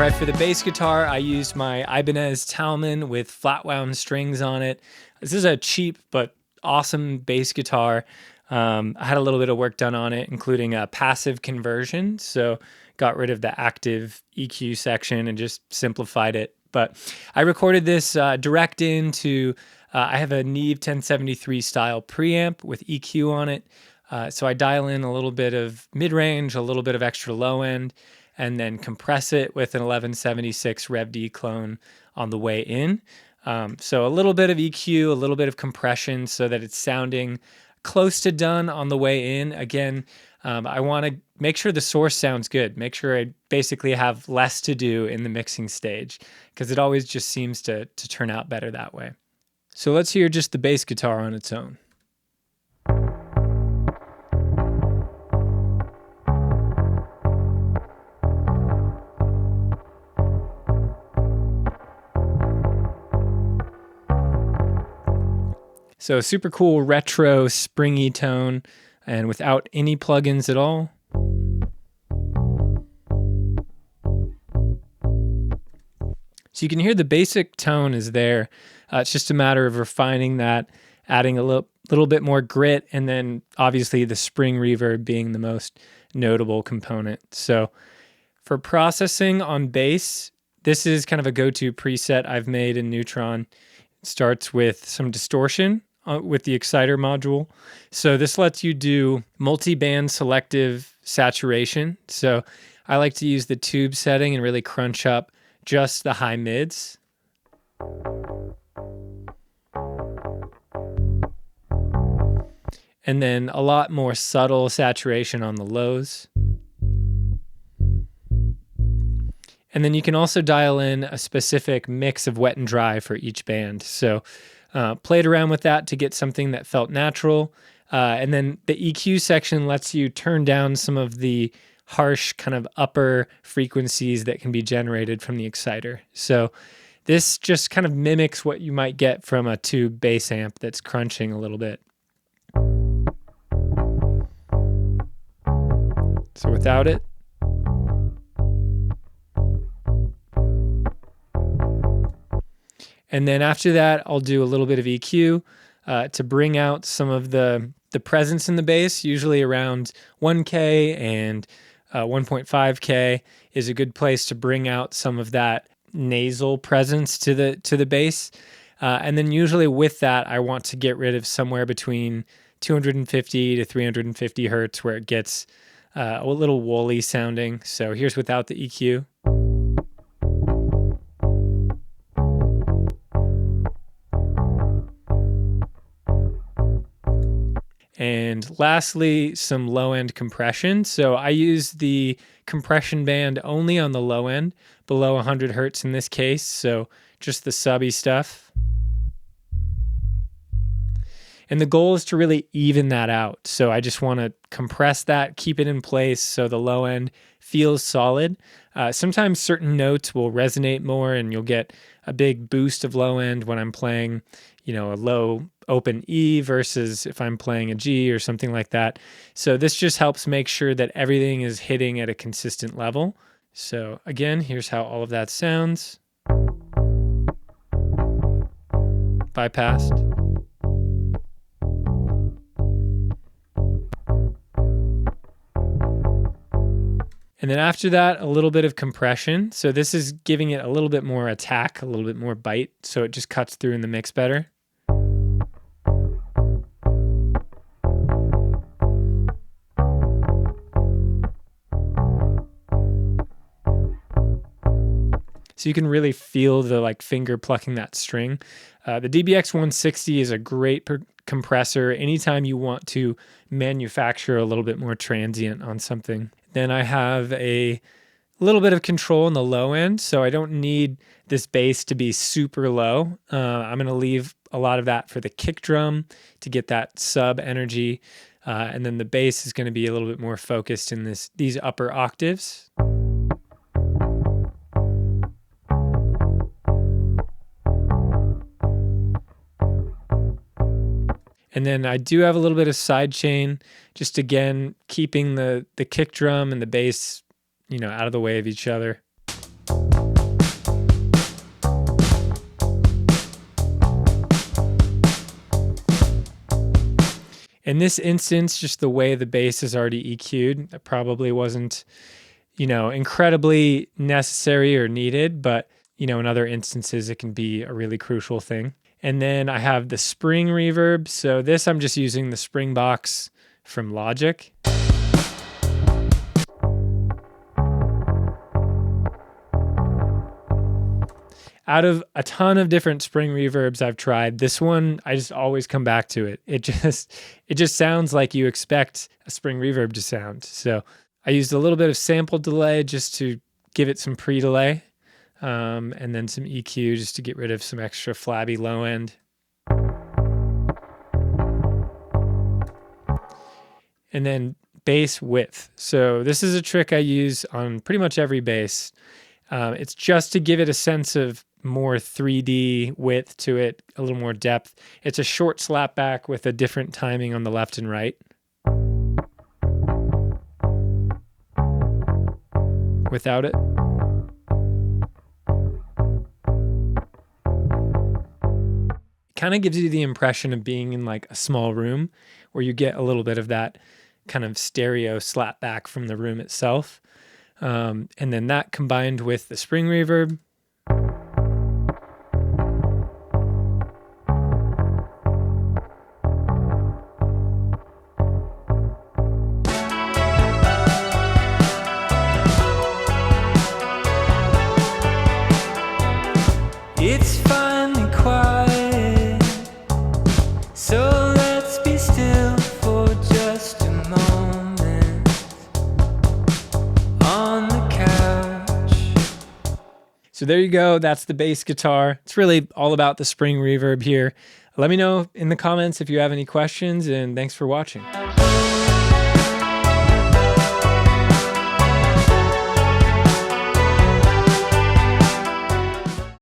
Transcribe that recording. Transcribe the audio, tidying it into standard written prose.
right, for the bass guitar, I used my Ibanez Talman with flat wound strings on it. This is a cheap but awesome bass guitar. I had a little bit of work done on it, including a passive conversion. So got rid of the active EQ section and just simplified it. But I recorded this direct into, I have a Neve 1073 style preamp with EQ on it. So I dial in a little bit of mid-range, a little bit of extra low end, and then compress it with an 1176 Rev D clone on the way in. So a little bit of EQ, a little bit of compression so that it's sounding close to done on the way in. Again, I want to make sure the source sounds good. Make sure I basically have less to do in the mixing stage because it always just seems to turn out better that way. So let's hear just the bass guitar on its own. So super cool retro springy tone and without any plugins at all. So you can hear the basic tone is there. It's just a matter of refining that, adding a little bit more grit, and then obviously the spring reverb being the most notable component. So for processing on bass, this is kind of a go-to preset I've made in Neutron. It starts with some distortion with the exciter module. So this lets you do multiband selective saturation. So I like to use the tube setting and really crunch up just the high mids. And then a lot more subtle saturation on the lows. And then you can also dial in a specific mix of wet and dry for each band. So played around with that to get something that felt natural. And then the EQ section lets you turn down some of the harsh kind of upper frequencies that can be generated from the exciter. So this just kind of mimics what you might get from a tube bass amp that's crunching a little bit. So without it. And then after that, I'll do a little bit of EQ to bring out some of the presence in the bass. Usually around 1K and 1.5K is a good place to bring out some of that nasal presence to the bass. And then usually with that, I want to get rid of somewhere between 250 to 350 hertz where it gets a little woolly sounding. So here's without the EQ. And lastly, some low end compression. So I use the compression band only on the low end, below 100 hertz in this case. So just the subby stuff. And the goal is to really even that out. So I just want to compress that, keep it in place so the low end feels solid. Sometimes certain notes will resonate more and you'll get a big boost of low end when I'm playing, a low open E versus if I'm playing a G or something like that. So this just helps make sure that everything is hitting at a consistent level. So again, here's how all of that sounds. Bypassed. And then after that, a little bit of compression. So this is giving it a little bit more attack, a little bit more bite, so it just cuts through in the mix better. So you can really feel the finger plucking that string. The DBX 160 is a great compressor anytime you want to manufacture a little bit more transient on something. Then I have a little bit of control in the low end, so I don't need this bass to be super low. I'm going to leave a lot of that for the kick drum to get that sub energy, and then the bass is going to be a little bit more focused in these upper octaves. And then I do have a little bit of sidechain, just again, keeping the kick drum and the bass, out of the way of each other. In this instance, just the way the bass is already EQ'd, that probably wasn't, incredibly necessary or needed, but, in other instances, it can be a really crucial thing. And then I have the spring reverb. So this, I'm just using the spring box from Logic. Out of a ton of different spring reverbs I've tried, this one, I just always come back to it. It just sounds like you expect a spring reverb to sound. So I used a little bit of sample delay just to give it some pre-delay, and then some EQ just to get rid of some extra flabby low end. And then bass width. So this is a trick I use on pretty much every bass. It's just to give it a sense of more 3D width to it, a little more depth. It's a short slapback with a different timing on the left and right. Without it. Kind of gives you the impression of being in like a small room where you get a little bit of that kind of stereo slapback from the room itself. And then that combined with the spring reverb. It's finally quiet, so let's be still for just a moment on the couch. So there you go, that's the bass guitar. It's really all about the spring reverb here. Let me know in the comments if you have any questions, and thanks for watching.